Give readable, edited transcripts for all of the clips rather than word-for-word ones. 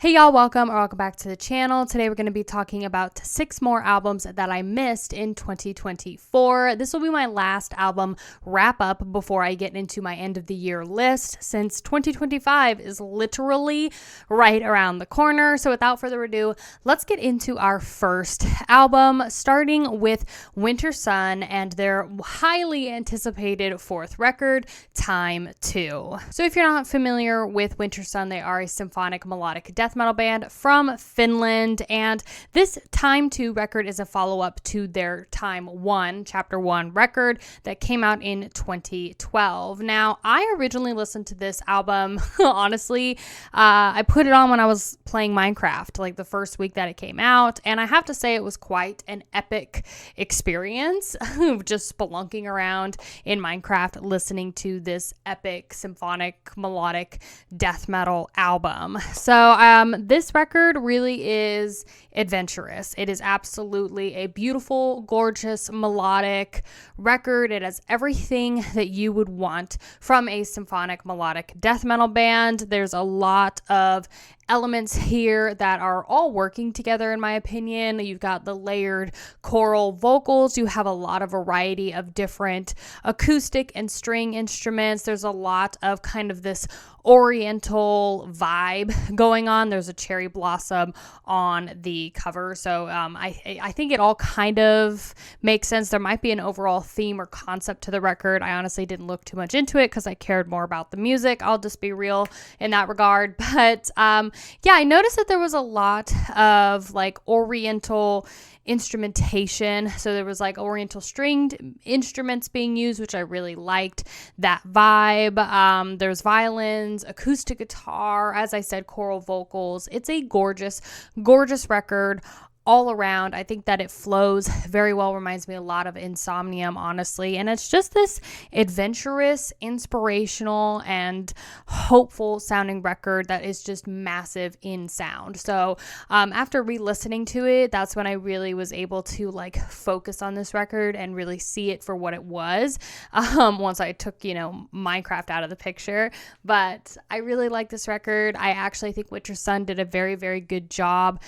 Hey y'all, welcome back to the channel. Today we're going to be talking about 6 more albums that I missed in 2024. This will be my last album wrap up before I get into my end of the year list, since 2025 is literally right around the corner. So without further ado, let's get into our first album, starting with Wintersun and their highly anticipated 4th record, Time 2. So if you're not familiar with Wintersun, they are a symphonic melodic death metal band from Finland, and this Time 2 record is a follow-up to their Time 1, Chapter 1 record that came out in 2012. Now, I originally listened to this album, honestly, I put it on when I was playing Minecraft, like the first week that it came out, and I have to say it was quite an epic experience, just spelunking around in Minecraft, listening to this epic symphonic melodic death metal album. So this record really is adventurous. It is absolutely a beautiful, gorgeous, melodic record. It has everything that you would want from a symphonic melodic death metal band. There's a lot of elements here that are all working together, in my opinion. You've got the layered choral vocals. You have a lot of variety of different acoustic and string instruments. There's a lot of kind of this oriental vibe going on. There's a cherry blossom on the cover. So I think it all kind of makes sense. There might be an overall theme or concept to the record. I honestly didn't look too much into it because I cared more about the music. I'll just be real in that regard. But yeah, I noticed that there was a lot of like oriental instrumentation. So there was like oriental stringed instruments being used, which I really liked that vibe. There's violins, acoustic guitar, as I said, choral vocals. It's a gorgeous, gorgeous record all around. I think that it flows very well. Reminds me a lot of Insomnium, honestly. And it's just this adventurous, inspirational, and hopeful sounding record that is just massive in sound. So after re-listening to it, that's when I really was able to like focus on this record and really see it for what it was. Once I took, Minecraft out of the picture. But I really like this record. I actually think Wintersun did a very, very good job,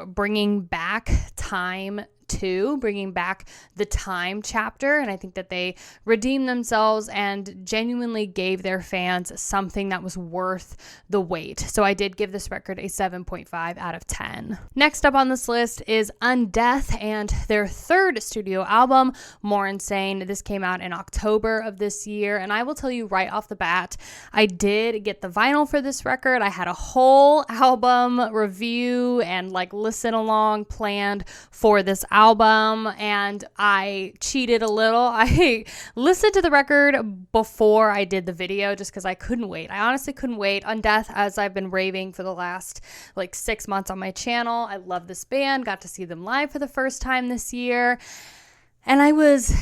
bringing back Time 2, bringing back the Time chapter, and I think that they redeemed themselves and genuinely gave their fans something that was worth the wait. So I did give this record a 7.5 out of 10. Next up on this list is Undeath and their 3rd studio album, More Insane. This came out in October of this year, and I will tell you right off the bat, I did get the vinyl for this record. I had a whole album review and like listen along planned for this album, and I cheated a little. I listened to the record before I did the video just because I couldn't wait. I honestly couldn't wait. Undeath, as I've been raving for the last like 6 months on my channel. I love this band. Got to see them live for the first time this year, and I was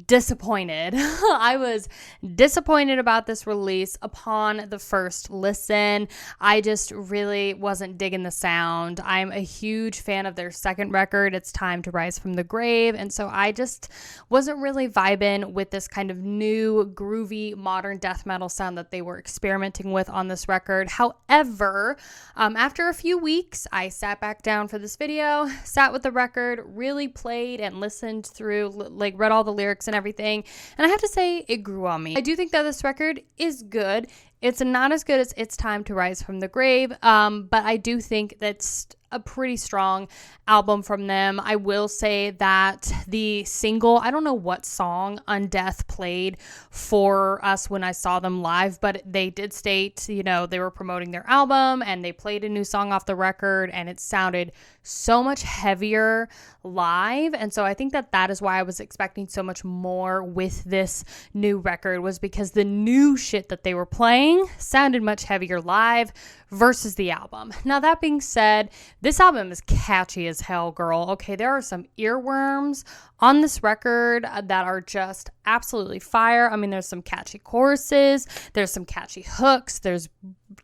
disappointed. I was disappointed about this release upon the first listen. I just really wasn't digging the sound. I'm a huge fan of their 2nd record, It's Time to Rise from the Grave, and so I just wasn't really vibing with this kind of new groovy modern death metal sound that they were experimenting with on this record. However, after a few weeks, I sat back down for this video, sat with the record, really played and listened through, like read all the lyrics and everything, and I have to say it grew on me. I do think that this record is good. It's not as good as It's Time to Rise from the Grave, but I do think that's a pretty strong album from them. I will say that the single, I don't know what song Undeath played for us when I saw them live, but they did state, they were promoting their album and they played a new song off the record, and it sounded so much heavier live. And so I think that is why I was expecting so much more with this new record, was because the new shit that they were playing sounded much heavier live versus the album. Now, that being said, this album is catchy as hell, girl. Okay, there are some earworms on this record that are just absolutely fire. I mean, there's some catchy choruses, there's some catchy hooks, there's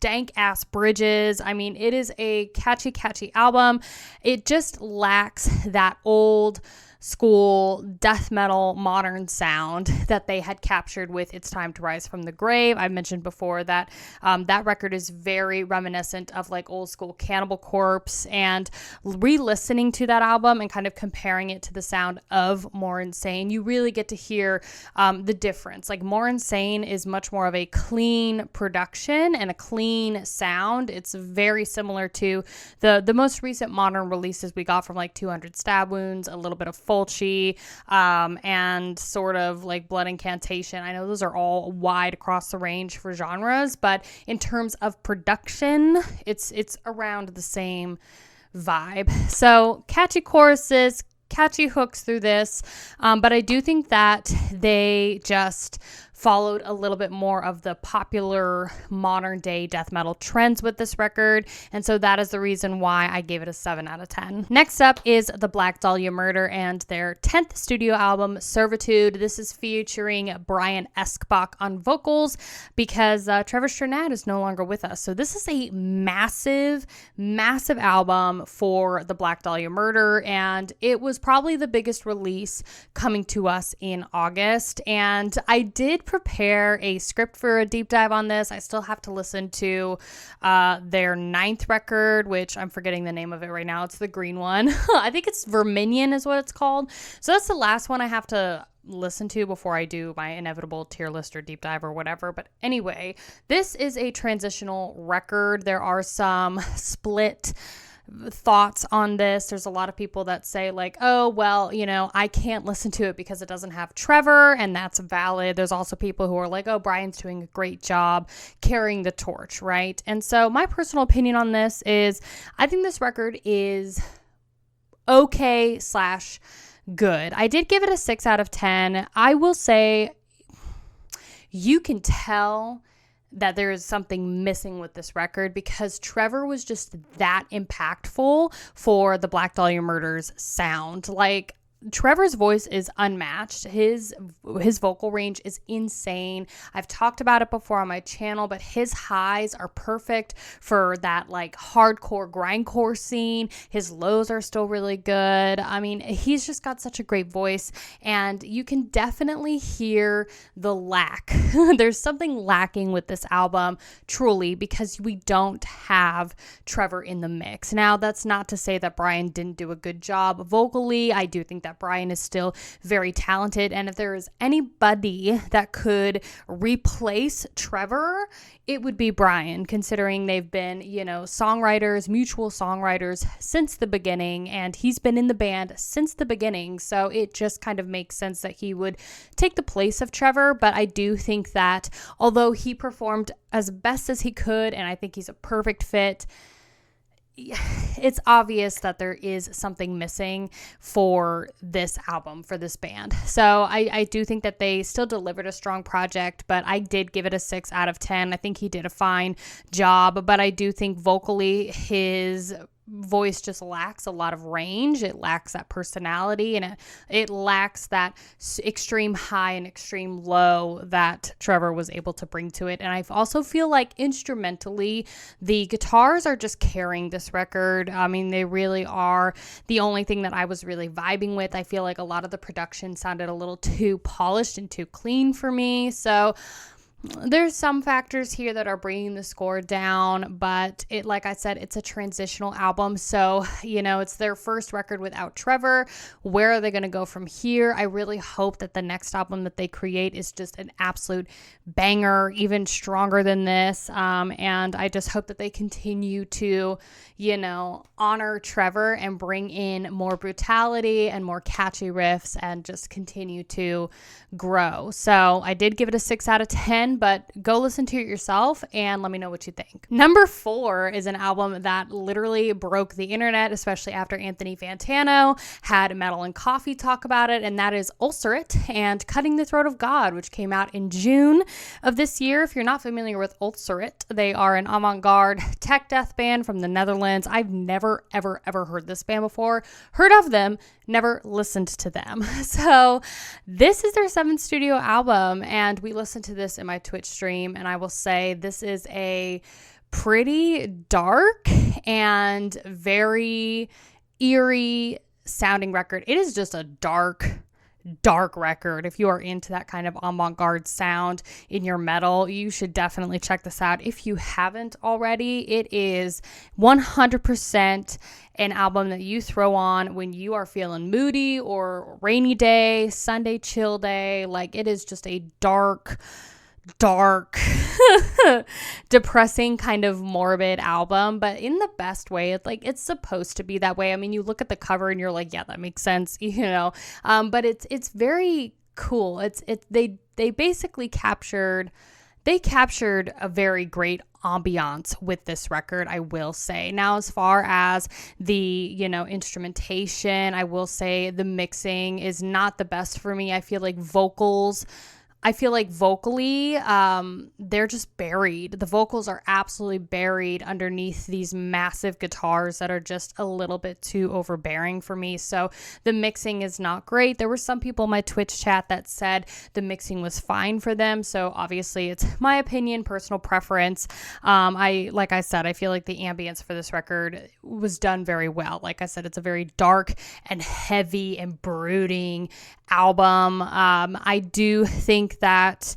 dank ass bridges. I mean, it is a catchy album. It just lacks that old school death metal modern sound that they had captured with It's Time to Rise from the Grave. I've mentioned before that that record is very reminiscent of like old school Cannibal Corpse, and re-listening to that album and kind of comparing it to the sound of More Insane, you really get to hear the difference. Like More Insane is much more of a clean production and a clean sound. It's very similar to the most recent modern releases we got from like 200 Stab Wounds, a little bit of Fulci, and sort of like Blood Incantation. I know those are all wide across the range for genres, but in terms of production, it's around the same vibe. So catchy choruses, catchy hooks through this, but I do think that they just followed a little bit more of the popular modern day death metal trends with this record, and so that is the reason why I gave it a 7 out of 10. Next up is the Black Dahlia Murder and their 10th studio album, Servitude. This is featuring Brian Eskbach on vocals because Trevor Strnad is no longer with us. So this is a massive album for the Black Dahlia Murder, and it was probably the biggest release coming to us in August, and I did prepare a script for a deep dive on this. I still have to listen to their 9th record, which I'm forgetting the name of it right now. It's the green one. I think it's Verminion is what it's called. So that's the last one I have to listen to before I do my inevitable tier list or deep dive or whatever. But anyway, this is a transitional record. There are some split thoughts on this. There's a lot of people that say like, oh, well, you know, I can't listen to it because it doesn't have Trevor, and that's valid. There's also people who are like, oh, Brian's doing a great job carrying the torch, right? And so my personal opinion on this is I think this record is okay / good. I did give it a 6 out of 10. I will say you can tell that there is something missing with this record because Trevor was just that impactful for the Black Dahlia Murder's sound. Like, Trevor's voice is unmatched. His vocal range is insane. I've talked about it before on my channel, but his highs are perfect for that like hardcore grindcore scene. His lows are still really good. I mean, he's just got such a great voice, and you can definitely hear the lack. There's something lacking with this album, truly, because we don't have Trevor in the mix. Now, that's not to say that Brian didn't do a good job vocally. I do think that Brian is still very talented, and if there is anybody that could replace Trevor, it would be Brian, considering they've been, you know, songwriters, mutual songwriters since the beginning, and he's been in the band since the beginning, so it just kind of makes sense that he would take the place of Trevor. But I do think that although he performed as best as he could, and I think he's a perfect fit, it's obvious that there is something missing for this album, for this band. So I do think that they still delivered a strong project, but I did give it a 6 out of 10. I think he did a fine job, but I do think vocally his voice just lacks a lot of range. It lacks that personality, and it lacks that extreme high and extreme low that Trevor was able to bring to it. And I also feel like instrumentally, the guitars are just carrying this record. I mean, they really are the only thing that I was really vibing with. I feel like a lot of the production sounded a little too polished and too clean for me. So there's some factors here that are bringing the score down, but like I said, it's a transitional album. So, you know, it's their first record without Trevor. Where are they going to go from here? I really hope that the next album that they create is just an absolute banger, even stronger than this. And I just hope that they continue to, you know, honor Trevor and bring in more brutality and more catchy riffs and just continue to grow. So I did give it a 6 out of 10, but go listen to it yourself and let me know what you think. Number 4 is an album that literally broke the internet, especially after Anthony Fantano had Metal and Coffee talk about it, and that is Ulcerate and Cutting the Throat of God, which came out in June of this year. If you're not familiar with Ulcerate, they are an avant-garde tech death band from the Netherlands. I've never, ever heard this band before. Heard of them, never listened to them. So this is their 7th studio album, and we listened to this in my Twitch stream, and I will say this is a pretty dark and very eerie sounding record. It is just a dark record. If you are into that kind of avant-garde sound in your metal, you should definitely check this out. If you haven't already, it is 100% an album that you throw on when you are feeling moody or rainy day, Sunday chill day. Like, it is just a dark depressing, kind of morbid album, but in the best way. It's like, it's supposed to be that way. I mean, you look at the cover and you're like, yeah, that makes sense, but it's very cool. They basically captured a very great ambiance with this record, I will say. Now, as far as the, instrumentation, I will say the mixing is not the best for me. I feel like vocally, they're just buried. The vocals are absolutely buried underneath these massive guitars that are just a little bit too overbearing for me. So the mixing is not great. There were some people in my Twitch chat that said the mixing was fine for them. So obviously it's my opinion, personal preference. Like I said, I feel like the ambience for this record was done very well. Like I said, it's a very dark and heavy and brooding album. I do think that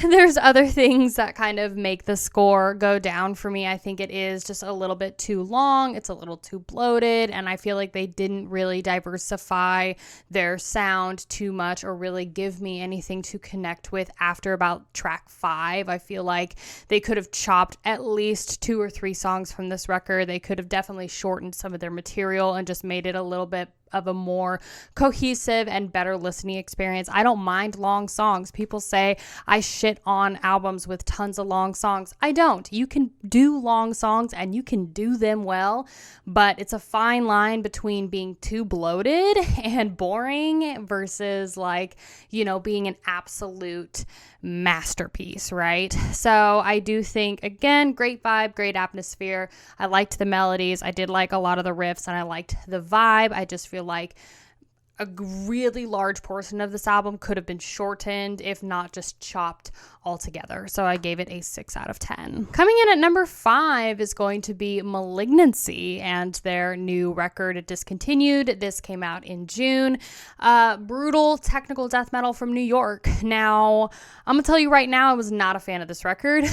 there's other things that kind of make the score go down for me. I think it is just a little bit too long. It's a little too bloated, and I feel like they didn't really diversify their sound too much or really give me anything to connect with after about track 5. I feel like they could have chopped at least 2 or 3 songs from this record. They could have definitely shortened some of their material and just made it a little bit of a more cohesive and better listening experience. I don't mind long songs. People say I shit on albums with tons of long songs. I don't. You can do long songs and you can do them well, but it's a fine line between being too bloated and boring versus being an absolute masterpiece, right? So I do think, again, great vibe, great atmosphere. I liked the melodies. I did like a lot of the riffs and I liked the vibe. I just feel like a really large portion of this album could have been shortened, if not just chopped altogether. So I gave it a 6 out of 10. Coming in at number 5 is going to be Malignancy and their new record, Discontinued. This came out in June. Brutal technical death metal from New York. Now, I'm gonna tell you right now, I was not a fan of this record.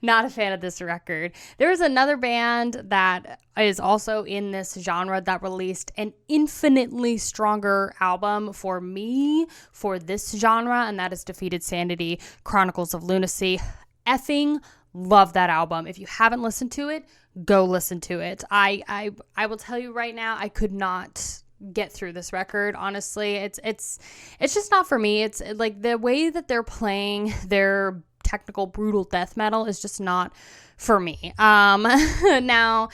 Not a fan of this record. There is another band that is also in this genre that released an infinitely stronger album for me for this genre, and that is Defeated Sanity, Chronicles of Lunacy. Effing love that album. If you haven't listened to it, go listen to it. I will tell you right now, I could not get through this record. Honestly, it's just not for me. It's like the way that they're playing their technical brutal death metal is just not for me. Now,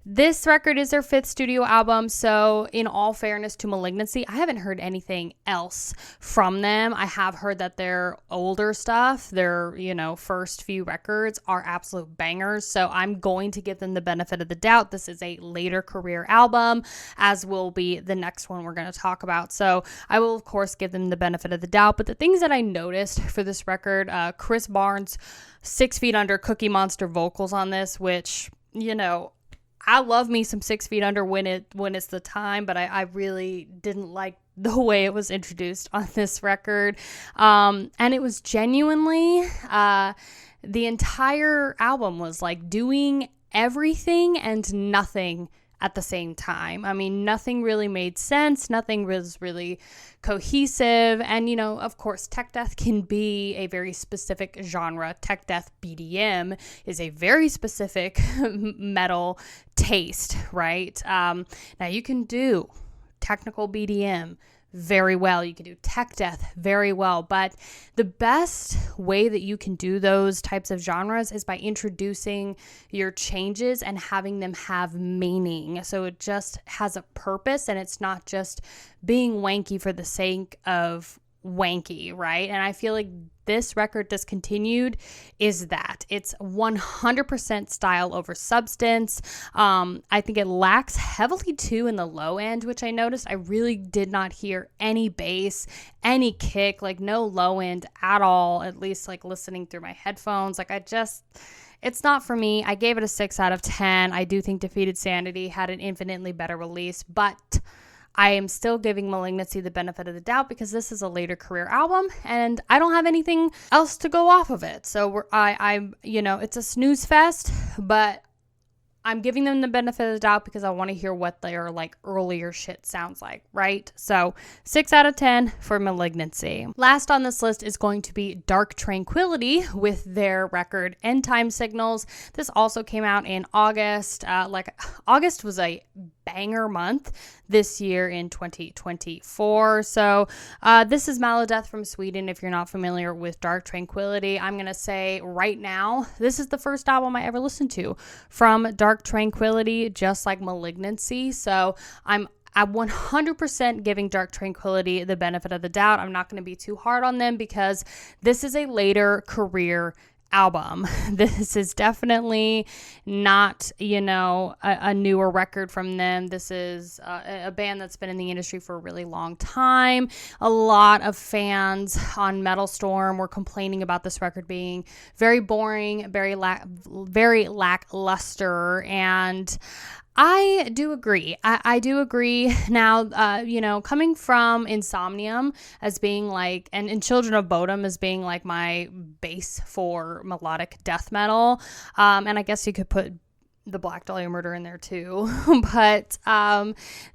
this record is their 5th studio album, so in all fairness to Malignancy, I haven't heard anything else from them. I have heard that their older stuff, their, first few records are absolute bangers, so I'm going to give them the benefit of the doubt. This is a later career album, as will be the next one we're going to talk about, so I will, of course, give them the benefit of the doubt. But the things that I noticed for this record, Chris Barnes' 6 Feet Under Cookie Monster vocals on this, which, I love me some 6 Feet Under when it's the time, but I really didn't like the way it was introduced on this record. And it was genuinely, the entire album was like doing everything and nothing at the same time. I mean, nothing really made sense. Nothing was really cohesive. And, of course, tech death can be a very specific genre. Tech death BDM is a very specific metal taste, right? Now, you can do technical BDM very well. You can do tech death very well, but the best way that you can do those types of genres is by introducing your changes and having them have meaning. So it just has a purpose and it's not just being wanky for the sake of wanky, right? And I feel like this record, Discontinued, is that. It's 100% style over substance. I think it lacks heavily too in the low end, which I noticed. I really did not hear any bass, any kick, like no low end at all, at least like listening through my headphones. Like it's not for me. I gave it a 6 out of 10. I do think Defeated Sanity had an infinitely better release, but I am still giving Malignancy the benefit of the doubt because this is a later career album and I don't have anything else to go off of it. So I'm it's a snooze fest, but I'm giving them the benefit of the doubt because I want to hear what their like earlier shit sounds like, right? So 6 out of 10 for Malignancy. Last on this list is going to be Dark Tranquility with their record End Time Signals. This also came out in August. August was a banger month this year in 2024. So this is Death from Sweden. If you're not familiar with Dark Tranquility, I'm gonna say right now this is the first album I ever listened to from Dark Tranquility, just like Malignancy. So I'm 100% giving Dark Tranquility the benefit of the doubt. I'm not going to be too hard on them because this is a later career album. This is definitely not, a newer record from them. This is a band that's been in the industry for a really long time. A lot of fans on Metal Storm were complaining about this record being very boring, very lackluster, and I do agree. I do agree. Now, coming from Insomnium as being like, and Children of Bodom as being like my base for melodic death metal, and I guess you could put the Black Dahlia Murder in there too. But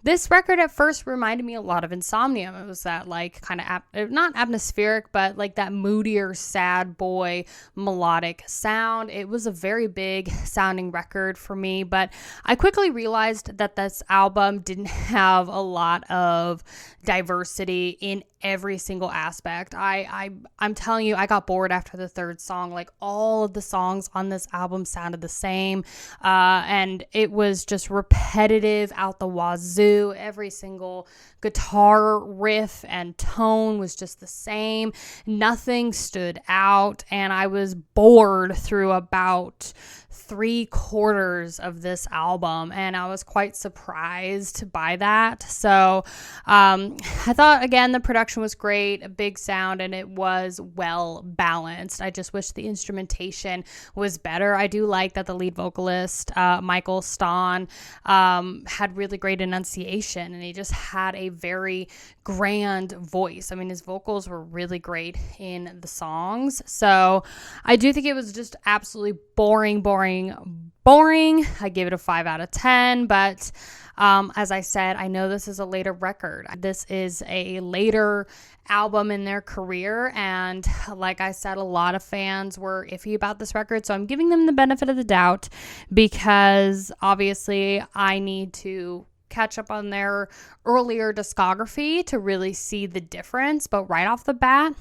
this record at first reminded me a lot of Insomnium. It was that like kind of not atmospheric, but like that moodier, sad boy melodic sound. It was a very big sounding record for me, but I quickly realized that this album didn't have a lot of diversity in every single aspect. I'm telling you, I got bored after the third song. Like all of the songs on this album sounded the same, and it was just repetitive out the wazoo. Every single guitar riff and tone was just the same. Nothing stood out, and I was bored through about 3/4 of this album, and I was quite surprised by that. So I thought, again, the production was great, a big sound, and it was well balanced. I just wish the instrumentation was better. I do like that the lead vocalist, Michael Stahn, had really great enunciation, and he just had a very grand voice. I mean, his vocals were really great in the songs. So I do think it was just absolutely boring. I give it a 5 out of 10, but as I said, I know this is a later record. This is a later album in their career, and like I said, a lot of fans were iffy about this record, so I'm giving them the benefit of the doubt because obviously I need to catch up on their earlier discography to really see the difference. But right off the bat,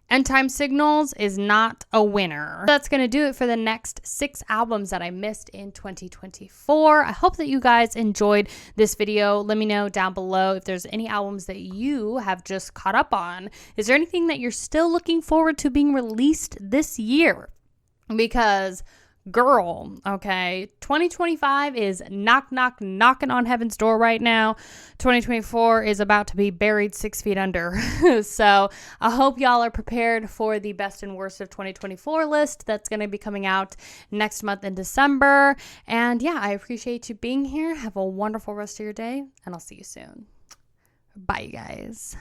End Time Signals is not a winner. That's going to do it for the next 6 albums that I missed in 2024. I hope that you guys enjoyed this video. Let me know down below if there's any albums that you have just caught up on. Is there anything that you're still looking forward to being released this year? Because girl, okay, 2025 is knocking on heaven's door right now. 2024 is about to be buried 6 feet under. So I hope y'all are prepared for the best and worst of 2024 list that's going to be coming out next month in December. And yeah, I appreciate you being here. Have a wonderful rest of your day, and I'll see you soon. Bye, you guys.